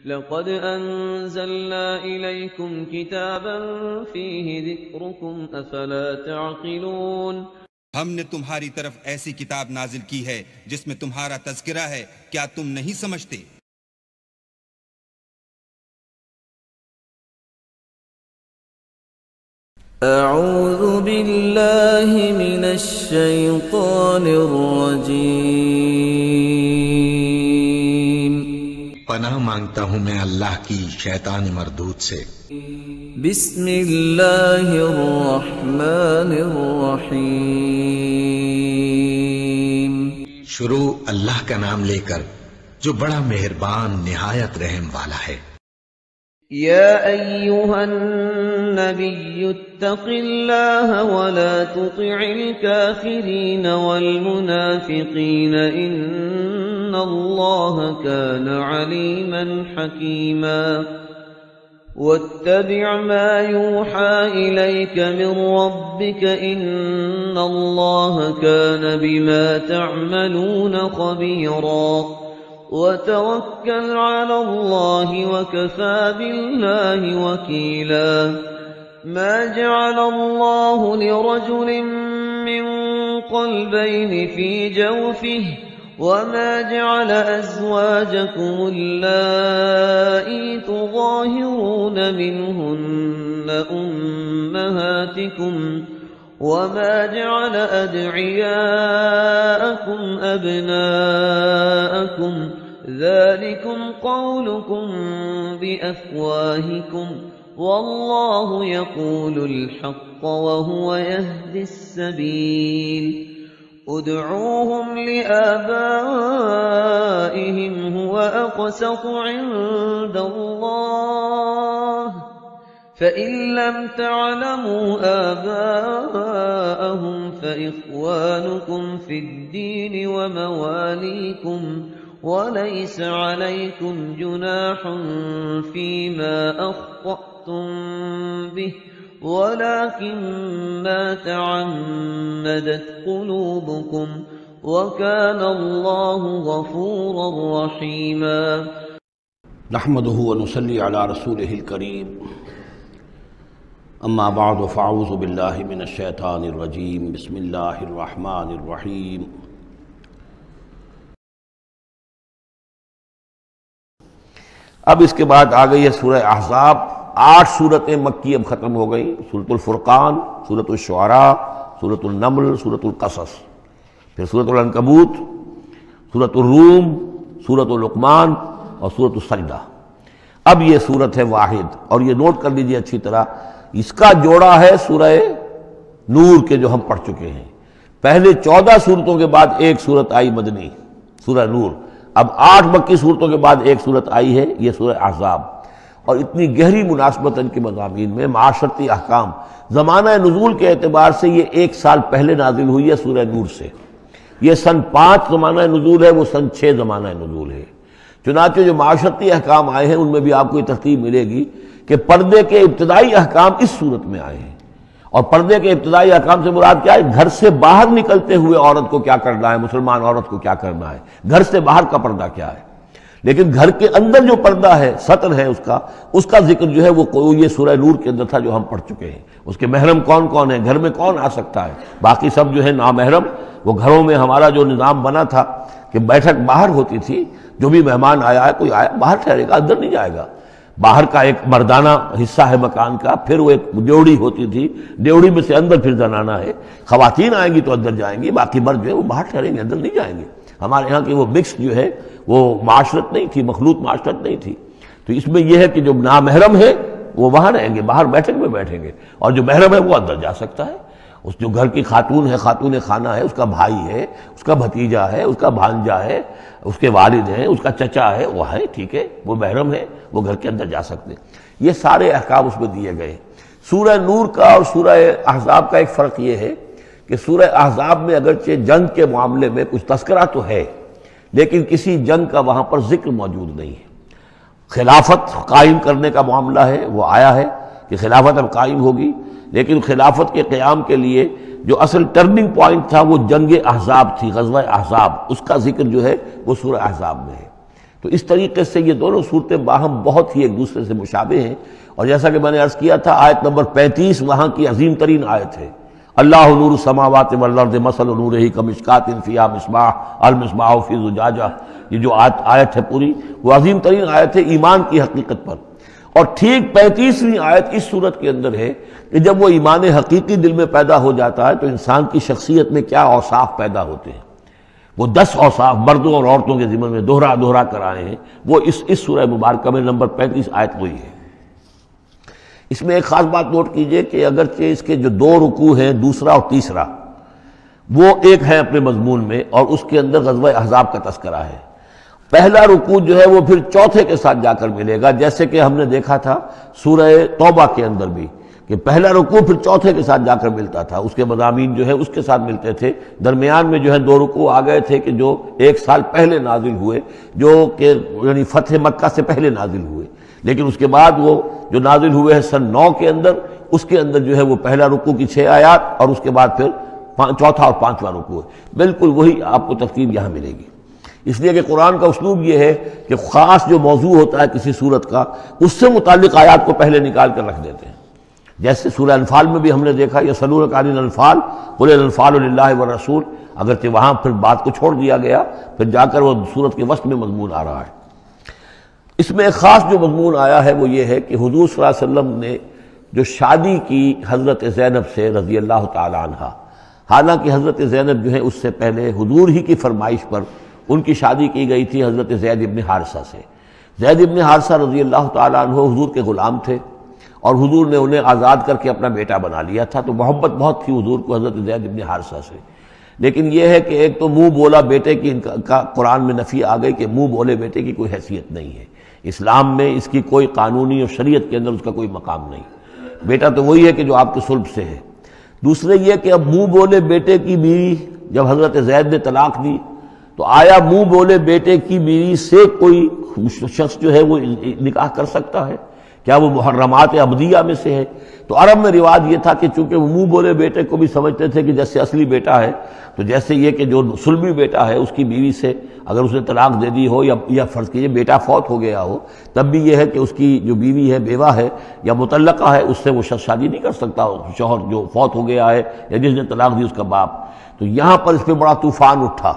لقد أنزلنا إليكم كتابا فيه ذكركم أفلا تعقلون ہم نے تمہاری طرف ایسی کتاب نازل کی ہے جس میں تمہارا تذکرہ ہے، کیا تم نہیں سمجھتے؟ اعوذ باللہ من الشیطان الرجیم، پناہ مانگتا ہوں میں اللہ کی شیطان مردود سے۔ بسم اللہ الرحمن الرحیم، شروع اللہ کا نام لے کر جو بڑا مہربان نہایت رحم والا ہے۔ یا ایہا النبی اتق اللہ ولا تطع الكافرین والمنافقین ان اللہ کان علیما حکیما واتبع ما يوحى إليك من ربك إن الله كان بما تعملون خبيرا وتوكل على الله وكفى بالله وكيلا ما جعل الله لرجل من قلبين في جوفه وما جعل أزواجكم اللائي تظاهرون منهن أمهاتكم وما جعل أدعياءكم أبناءكم ذلكم قولكم بأفواهكم والله يقول الحق وهو يهدي السبيل ادعوهم لآبائهم هو أقسط عند الله فإن لم تعلموا آباءهم فإخوانكم في الدين ومواليكم وليس عليكم جناح فيما أخطأتم به ولكن ما تعمدت قلوبكم وكان الله غفورا رحيما نحمده ونصلي على رسوله الكريم اما بعد فاعوذ بالله من الشيطان الرجيم بسم الله الرحمن الرحيم اب اس کے بعد آ گئی ہے سورہ احزاب۔ 8 صورتیں مکی اب ختم ہو گئی، سورۃ الفرقان، سورۃ الشعراء، سورۃ النمل، سورۃ القصص، پھر سورۃ العنکبوت، سورۃ الروم، سورۃ لقمان اور سورۃ السجدہ۔ اب یہ سورت ہے واحد، اور یہ نوٹ کر لیجیے اچھی طرح، اس کا جوڑا ہے سورہ نور کے جو ہم پڑھ چکے ہیں۔ پہلے 14 صورتوں کے بعد ایک صورت آئی مدنی، سورہ نور۔ اب 8 مکی صورتوں کے بعد ایک صورت آئی ہے، یہ سورہ احزاب، اور اتنی گہری مناسبت ان کے مضامین میں، معاشرتی احکام، زمانہ نزول کے اعتبار سے یہ 1 سال پہلے نازل ہوئی ہے سورہ نور سے۔ یہ سن 5 زمانہ نزول ہے، وہ سن 6 زمانہ نزول ہے۔ چنانچہ جو معاشرتی احکام آئے ہیں ان میں بھی آپ کو یہ ترتیب ملے گی کہ پردے کے ابتدائی احکام اس صورت میں آئے ہیں، اور پردے کے ابتدائی احکام سے مراد کیا ہے؟ گھر سے باہر نکلتے ہوئے عورت کو کیا کرنا ہے، مسلمان عورت کو کیا کرنا ہے، گھر سے باہر کا پردہ کیا ہے۔ لیکن گھر کے اندر جو پردہ ہے، سطر ہے اس کا ذکر جو ہے وہ یہ سورہ نور کے اندر تھا جو ہم پڑھ چکے ہیں۔ اس کے محرم کون کون ہیں، گھر میں کون آ سکتا ہے، باقی سب جو ہے نامحرم۔ وہ گھروں میں ہمارا جو نظام بنا تھا کہ بیٹھک باہر ہوتی تھی، جو بھی مہمان آیا ہے، کوئی آیا باہر ٹھہرے گا، اندر نہیں جائے گا۔ باہر کا ایک مردانہ حصہ ہے مکان کا، پھر وہ ایک ڈیوڑی ہوتی تھی، ڈیوڑی میں سے اندر پھر زنانہ ہے۔ خواتین آئیں گی تو اندر جائیں گی، باقی مرد جو ہے وہ باہر ٹھہریں گے، اندر نہیں جائیں گے۔ ہمارے ہاں کی وہ مکس جو ہے وہ معاشرت نہیں تھی، مخلوط معاشرت نہیں تھی۔ تو اس میں یہ ہے کہ جو نامحرم ہے وہ وہاں رہیں گے، باہر بیٹھک میں بیٹھیں گے، اور جو محرم ہے وہ اندر جا سکتا ہے۔ اس جو گھر کی خاتون ہے، خاتون خانہ ہے، اس کا بھائی ہے، اس کا بھتیجا ہے، اس کا بھانجا ہے، اس کے والد ہیں، اس کا چچا ہے، وہ ہے، ٹھیک ہے، وہ محرم ہے، وہ گھر کے اندر جا سکتے ہیں۔ یہ سارے احکام اس میں دیے گئے۔ سورہ نور کا اور سورہ احزاب کا ایک فرق یہ ہے کہ سورہ احزاب میں اگرچہ جنگ کے معاملے میں کچھ تذکرہ تو ہے، لیکن کسی جنگ کا وہاں پر ذکر موجود نہیں ہے۔ خلافت قائم کرنے کا معاملہ ہے، وہ آیا ہے کہ خلافت اب قائم ہوگی، لیکن خلافت کے قیام کے لیے جو اصل ٹرننگ پوائنٹ تھا وہ جنگ احزاب تھی، غزوہ احزاب، اس کا ذکر جو ہے وہ سورہ احزاب میں ہے۔ تو تو اس طریقے سے یہ دونوں صورتیں باہم بہت ہی ایک دوسرے سے مشابہ ہیں. اور جیسا کہ میں نے عرض کیا تھا، آیت نمبر 35 وہاں کی عظیم ترین آیت ہے. اللہ نور السماوات والارض مثل نورہ کمشکات فیہا مصباح المصباح فی زجاجہ. یہ جو آیت ہے پوری، وہ عظیم ترین آیت ہے ایمان کی حقیقت پر. اور ٹھیک 35ویں آیت اس صورت کے اندر ہے کہ جب وہ ایمان حقیقی دل میں پیدا ہو جاتا ہے تو انسان کی شخصیت میں کیا اوصاف پیدا ہوتے ہیں. وہ 10 اوصاف مردوں اور عورتوں کے ذمن میں دوہرا کر آئے ہیں، وہ اس سورہ مبارکہ میں نمبر 35 آیت وہی ہے. اس میں ایک خاص بات نوٹ کیجئے کہ اگرچہ اس کے جو 2 رکوع ہیں، دوسرا اور تیسرا، وہ ایک ہیں اپنے مضمون میں، اور اس کے اندر غزوہ احزاب کا تذکرہ ہے. پہلا رکوع جو ہے وہ پھر چوتھے کے ساتھ جا کر ملے گا، جیسے کہ ہم نے دیکھا تھا سورہ توبہ کے اندر بھی کہ پہلا رکوع پھر چوتھے کے ساتھ جا کر ملتا تھا. اس کے مضامین جو ہے اس کے ساتھ ملتے تھے. درمیان میں جو ہے 2 رکوع آ گئے تھے کہ جو 1 سال پہلے نازل ہوئے، جو کہ یعنی فتح مکہ سے پہلے نازل ہوئے. لیکن اس کے بعد وہ جو نازل ہوئے ہیں سن 9 کے اندر، اس کے اندر جو ہے وہ پہلا رکوع کی 6 آیات اور اس کے بعد پھر چوتھا اور 5واں رکوع ہے. بالکل وہی آپ کو ترتیب یہاں ملے گی. اس لیے کہ قرآن کا اسلوب یہ ہے کہ خاص جو موضوع ہوتا ہے کسی صورت کا، اس سے متعلق آیات کو پہلے نکال کر رکھ دیتے ہیں. جیسے سورہ انفال میں بھی ہم نے دیکھا یسألونک عن الانفال قل الانفال للہ والرسول، اگرچہ وہاں پھر بات کو چھوڑ دیا گیا، پھر جا کر وہ صورت کے وسط میں مضمون آ رہا ہے. اس میں ایک خاص جو مضمون آیا ہے وہ یہ ہے کہ حضور صلی اللہ علیہ وسلم نے جو شادی کی حضرت زینب سے رضی اللہ تعالی عنہ، حالانکہ حضرت زینب جو ہے اس سے پہلے حضور ہی کی فرمائش پر ان کی شادی کی گئی تھی حضرت زید ابن حارثہ سے. زید ابن حارثہ رضی اللہ تعالی عنہ حضور کے غلام تھے اور حضور نے انہیں آزاد کر کے اپنا بیٹا بنا لیا تھا، تو محبت بہت تھی حضور کو حضرت زید ابن حارثہ سے. لیکن یہ ہے کہ ایک تو منہ بولا بیٹے کی کا قرآن میں نفی آ گئی کہ منہ بولے بیٹے کی کوئی حیثیت نہیں ہے. اسلام میں اس کی کوئی قانونی اور شریعت کے اندر اس کا کوئی مقام نہیں. بیٹا تو وہی ہے کہ جو آپ کے صلب سے ہے. دوسرے یہ کہ اب منہ بولے بیٹے کی بیوی جب حضرت زید نے طلاق دی تو آیا منہ بولے بیٹے کی بیوی سے کوئی شخص جو ہے وہ نکاح کر سکتا ہے؟ کیا وہ محرمات عبدیہ میں سے ہے؟ تو عرب میں رواج یہ تھا کہ چونکہ وہ منہ بولے بیٹے کو بھی سمجھتے تھے کہ جیسے اصلی بیٹا ہے، تو جیسے یہ کہ جو سلبی بیٹا ہے اس کی بیوی سے اگر اس نے طلاق دے دی ہو یا فرض کیجئے بیٹا فوت ہو گیا ہو، تب بھی یہ ہے کہ اس کی جو بیوی ہے بیوہ ہے یا مطلقہ ہے، اس سے وہ شخص شادی نہیں کر سکتا شوہر جو فوت ہو گیا ہے یا جس نے طلاق دی اس کا باپ. تو یہاں پر اس پہ بڑا طوفان اٹھا،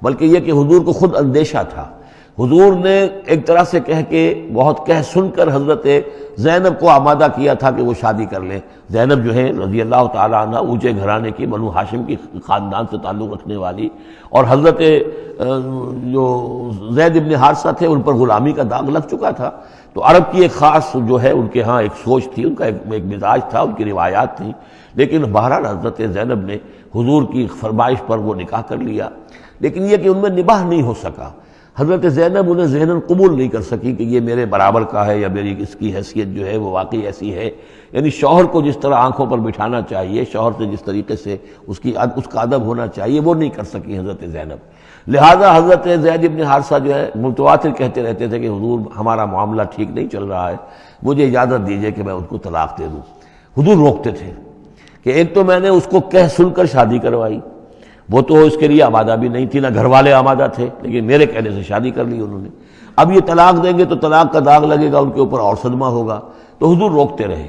بلکہ یہ کہ حضور کو خود اندیشہ تھا. حضور نے ایک طرح سے کہہ کے بہت کہہ سن کر حضرت زینب کو آمادہ کیا تھا کہ وہ شادی کر لیں. زینب جو ہے رضی اللہ تعالیٰ عنہ اونچے گھرانے کی، بنو ہاشم کی خاندان سے تعلق رکھنے والی، اور حضرت جو زید ابن حارثہ تھے ان پر غلامی کا داغ لگ چکا تھا. تو عرب کی ایک خاص جو ہے ان کے ہاں ایک سوچ تھی، ان کا ایک مزاج تھا، ان کی روایات تھیں. لیکن بہرحال حضرت زینب نے حضور کی فرمائش پر وہ نکاح کر لیا. لیکن یہ کہ ان میں نباہ نہیں ہو سکا. حضرت زینب انہیں ذہناً قبول نہیں کر سکی کہ یہ میرے برابر کا ہے یا میری اس کی حیثیت جو ہے وہ واقعی ایسی ہے. یعنی شوہر کو جس طرح آنکھوں پر بٹھانا چاہیے، شوہر سے جس طریقے سے اس کا ادب ہونا چاہیے، وہ نہیں کر سکی حضرت زینب. لہذا حضرت زید ابن حارثہ جو ہے متواتر کہتے رہتے تھے کہ حضور ہمارا معاملہ ٹھیک نہیں چل رہا ہے، مجھے اجازت دیجیے کہ میں ان کو طلاق دے دوں. حضور روکتے تھے کہ ایک تو میں نے اس کو کہہ سن کر شادی کروائی، وہ تو اس کے لیے آمادہ بھی نہیں تھی، نہ گھر والے آمادہ تھے، لیکن میرے کہنے سے شادی کر لی انہوں نے. اب یہ طلاق دیں گے تو طلاق کا داغ لگے گا ان کے اوپر اور صدمہ ہوگا. تو حضور روکتے رہے.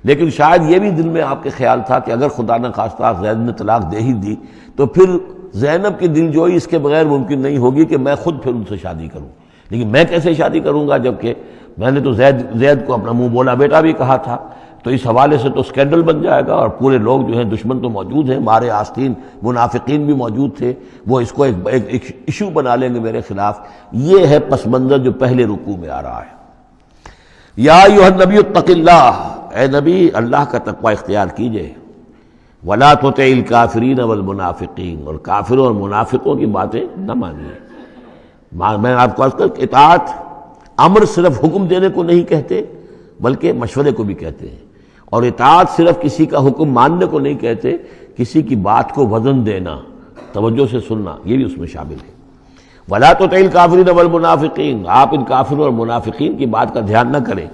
لیکن شاید یہ بھی دل میں آپ کے خیال تھا کہ اگر خدا نہ خواستہ زید نے طلاق دے ہی دی تو پھر زینب کی دل جوئی اس کے بغیر ممکن نہیں ہوگی کہ میں خود پھر ان سے شادی کروں. لیکن میں کیسے شادی کروں گا جبکہ میں نے تو زید کو اپنا منہ بولا بیٹا بھی کہا تھا. تو اس حوالے سے تو اسکینڈل بن جائے گا، اور پورے لوگ جو ہیں دشمن تو موجود ہیں، مارے آستین منافقین بھی موجود تھے، وہ اس کو ایک ایشو بنا لیں گے میرے خلاف. یہ ہے پس منظر جو پہلے رکوع میں آ رہا ہے. یا ایھا النبی اتق اللہ، اے نبی اللہ کا تقوی اختیار کیجئے. ولا تطع الکافرین والمنافقین، اور کافروں اور منافقوں کی باتیں نہ مانیے. میں آپ کو عرض کر اطاعت امر صرف حکم دینے کو نہیں کہتے بلکہ مشورے کو بھی کہتے ہیں. اور اطاعت صرف کسی کا حکم ماننے کو نہیں کہتے، کسی کی بات کو وزن دینا، توجہ سے سننا، یہ بھی اس میں شامل ہے. ولا تطع الکافرین والمنافقین، آپ ان کافروں اور منافقین کی بات کا دھیان نہ کریں.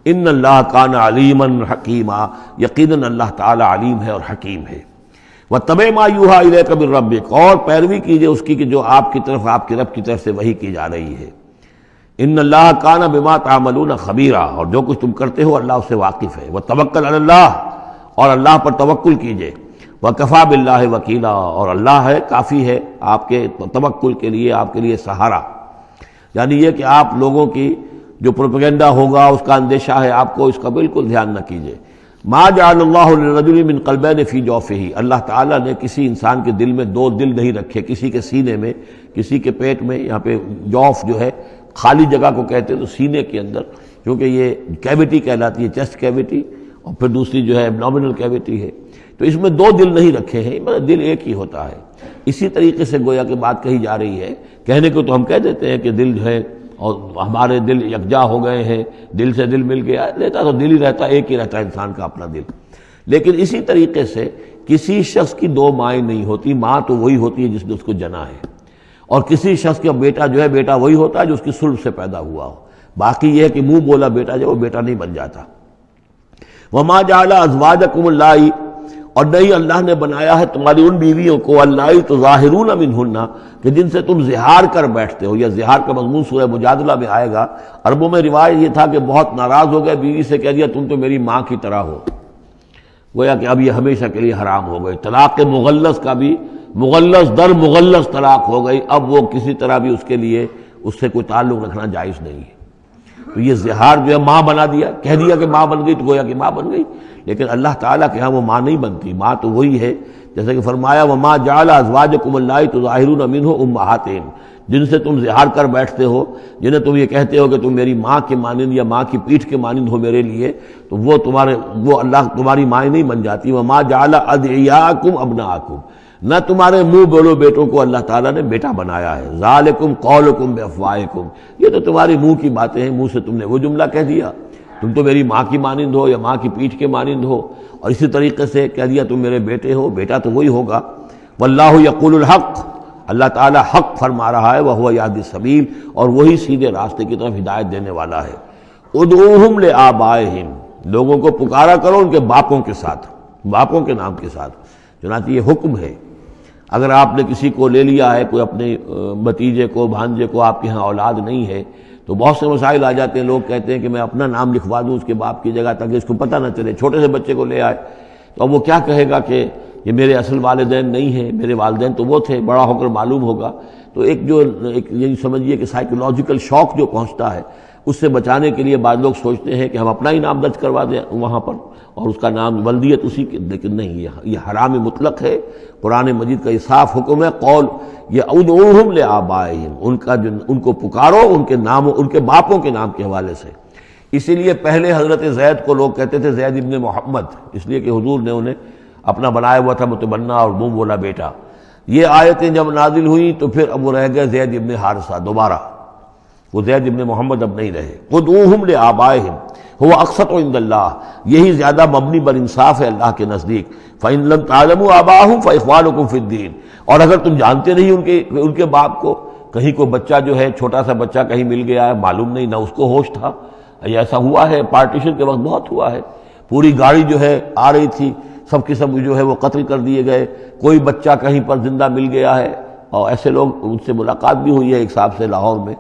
ان اللہ کان علیما حکیما، یقیناً اللہ تعالی علیم ہے اور حکیم ہے. واتبع ما یوحی الیک من ربک، اور پیروی کیجئے اس کی کہ جو آپ کی طرف آپ کے رب کی طرف سے وحی کی جا رہی ہے. ان اللہ کان بما تعملون خبیرا، اور جو کچھ تم کرتے ہو اللہ اس سے واقف ہے. وتوکل علی اللہ، اور اللہ پر توکل کیجئے. وکفیٰ باللہ وکیلا، اور اللہ ہے کافی ہے آپ کے توکل کے لیے، آپ کے لیے سہارا. یعنی یہ کہ آپ لوگوں کی جو پروپیگنڈا ہوگا اس کا اندیشہ ہے آپ کو، اس کا بالکل دھیان نہ کیجئے. ما جعل اللہ للرجل من قلبین فی جوفہ، اللہ تعالیٰ نے کسی انسان کے دل میں دو دل نہیں رکھے، کسی کے سینے میں، کسی کے پیٹ میں. یہاں پہ جوف جو ہے خالی جگہ کو کہتے ہیں، تو سینے کے اندر، کیونکہ یہ کیویٹی کہلاتی ہے، چیسٹ کیویٹی، اور پھر دوسری جو ہے ایبڈومینل کیویٹی ہے، تو اس میں دو دل نہیں رکھے ہیں، مطلب دل ایک ہی ہوتا ہے. اسی طریقے سے گویا کہ بات کہی جا رہی ہے. کہنے کو تو ہم کہہ دیتے ہیں کہ دل جو ہے اور ہمارے دل یکجا ہو گئے ہیں، دل سے دل مل گیا، رہتا تو دل ہی رہتا، ایک ہی رہتا ہے انسان کا اپنا دل. لیکن اسی طریقے سے کسی شخص کی دو مائیں نہیں ہوتی، ماں تو وہی ہوتی ہے جس نے اس کو جنا ہے، اور کسی شخص کا بیٹا جو ہے بیٹا وہی ہوتا ہے جو اس کی صلب سے پیدا ہوا ہو. باقی یہ ہے کہ منہ بولا بیٹا جو وہ بیٹا نہیں بن جاتا. وما جعل ازواجکم اللہ، اور نہیں اللہ نے بنایا ہے تمہاری ان بیویوں کو، اللہ تظاہرون منہن، کہ جن سے تم زہار کر بیٹھتے ہو. یا زہار کا مضمون سورہ مجادلہ میں آئے گا. عربوں میں روایت یہ تھا کہ بہت ناراض ہو گئے، بیوی سے کہہ دیا تم تو میری ماں کی طرح ہو، گویا کہ اب یہ ہمیشہ کے لیے حرام ہو گئی. طلاق مغلظ کا بھی مغلظ در مغلظ طلاق ہو گئی، اب وہ کسی طرح بھی اس کے لیے اس سے کوئی تعلق رکھنا جائز نہیں ہے. تو یہ زہار جو ہے ماں بنا دیا، کہہ دیا کہ ماں بن گئی، تو گویا کہ ماں بن گئی. لیکن اللہ تعالیٰ کے ہاں وہ ماں نہیں بنتی، ماں تو وہی ہے. جیسے کہ فرمایا وما جعل ازواجکم اللہ تظاہرون منہ امہاتہم، جن سے تم زہار کر بیٹھتے ہو، جنہیں تم یہ کہتے ہو کہ تم میری ماں کے مانند یا ماں کی پیٹھ کے مانند ہو میرے لیے، تو وہ اللہ تمہاری مائیں نہیں بن جاتی. وما جعل ادعیاکم ابناءکم، نہ تمہارے منہ بولو بیٹوں کو اللہ تعالیٰ نے بیٹا بنایا ہے. ذالکم قولکم بافواہکم، یہ تو تمہاری منہ کی باتیں ہیں، منہ سے تم نے وہ جملہ کہہ دیا تم تو میری ماں کی مانند ہو یا ماں کی پیٹھ کے مانند ہو، اور اسی طریقے سے کہہ دیا تم میرے بیٹے ہو، بیٹا تو وہی ہوگا. واللہ یقول الحق، اللہ تعالیٰ حق فرما رہا ہے. وہو یہدی السبیل، اور وہی سیدھے راستے کی طرف ہدایت دینے والا ہے. ادعوہم لآبائہم، لوگوں کو پکارا کرو ان کے باپوں کے ساتھ، باپوں کے نام کے ساتھ. چنانچہ یہ حکم ہے. اگر آپ نے کسی کو لے لیا ہے، کوئی اپنے بھتیجے کو، بھانجے کو، آپ کے ہاں اولاد نہیں ہے، تو بہت سے مسائل آ جاتے ہیں. لوگ کہتے ہیں کہ میں اپنا نام لکھوا دوں اس کے باپ کی جگہ تاکہ اس کو پتہ نہ چلے. چھوٹے سے بچے کو لے آئے تو اب وہ کیا کہے گا کہ یہ میرے اصل والدین نہیں ہیں، میرے والدین تو وہ تھے، بڑا ہو کر معلوم ہوگا. تو ایک یہ سمجھیے کہ سائیکولوجیکل شوق جو پہنچتا ہے، اس سے بچانے کے لیے بعض لوگ سوچتے ہیں کہ ہم اپنا ہی نام درج کروا دیں وہاں پر اور اس کا نام ولدیت اسی کی. لیکن نہیں، یہ حرام مطلق ہے. قرآن مجید کا یہ صاف حکم ہے. قول یہ ادعوہم لآبائہم، ان کو پکارو ان کے نام، ان کے باپوں کے نام کے حوالے سے. اسی لیے پہلے حضرت زید کو لوگ کہتے تھے زید ابن محمد، اس لیے کہ حضور نے انہیں اپنا بنایا ہوا تھا متبنہ اور منہ بولا بیٹا. یہ آیتیں جب نازل ہوئی تو پھر اب وہ رہ گئے زید ابن حارثہ، دوبارہ وہ زید ابن محمد اب نہیں رہے. ادعوہم لآبائہم هو اقسط عند اللہ، یہی زیادہ مبنی بر انصاف ہے اللہ کے نزدیک. فإن لم تعلموا آباءهم فإخوانكم في الدين، اور اگر تم جانتے نہیں ان کے باپ کو، کہیں کوئی بچہ جو ہے چھوٹا سا بچہ کہیں مل گیا ہے، معلوم نہیں، نہ اس کو ہوش تھا. ایسا ہوا ہے، پارٹیشن کے وقت بہت ہوا ہے. پوری گاڑی جو ہے آ رہی تھی، سب کے سب جو ہے وہ قتل کر دیے گئے. کوئی بچہ کہیں پر زندہ مل گیا ہے، اور ایسے لوگ، ان سے ملاقات بھی ہوئی ہے ایک صاحب سے لاہور میں.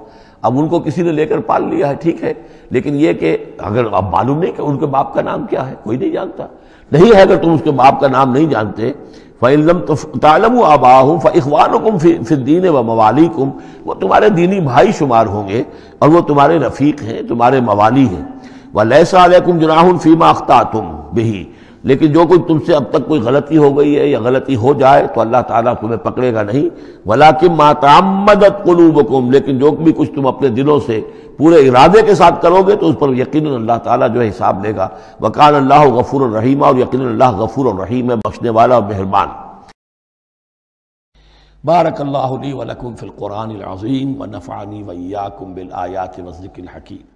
اب ان کو کسی نے لے کر پال لیا ہے، ٹھیک ہے، لیکن یہ کہ اگر اب معلوم نہیں کہ ان کے باپ کا نام کیا ہے، کوئی نہیں جانتا. نہیں ہے اگر تم اس کے باپ کا نام نہیں جانتے، فَإِن لَمْ تَعْلَمُوا آبَاءَهُمْ فَإِخْوَانُكُمْ فِي الدِّينِ وَمَوَالِيكُمْ، وہ تمہارے دینی بھائی شمار ہوں گے اور وہ تمہارے رفیق ہیں، تمہارے موالی ہیں. وَلَيْسَ عَلَيْكُمْ جُنَاحٌ فِيمَا أَخْطَأْتُمْ بِهِ، لیکن جو کوئی تم سے اب تک کوئی غلطی ہو گئی ہے یا غلطی ہو جائے تو اللہ تعالیٰ تمہیں پکڑے گا نہیں. وَلَكِن مَا تَعَمَّدَتْ قُلُوبُكُمْ، لیکن جو بھی کچھ تم اپنے دلوں سے پورے ارادے کے ساتھ کرو گے تو اس پر یقیناً اللہ تعالیٰ جو ہے حساب لے گا. وَكَانَ اللَّهُ غَفُورًا رَحِيمًا، اور یقیناً اللہ غفور الرحیم ہے، بخشنے والا اور مہربان. بارک اللہ لی ولکم فی القرآن العظیم ونفعنی وإیاکم بالآیات والذکر الحکیم.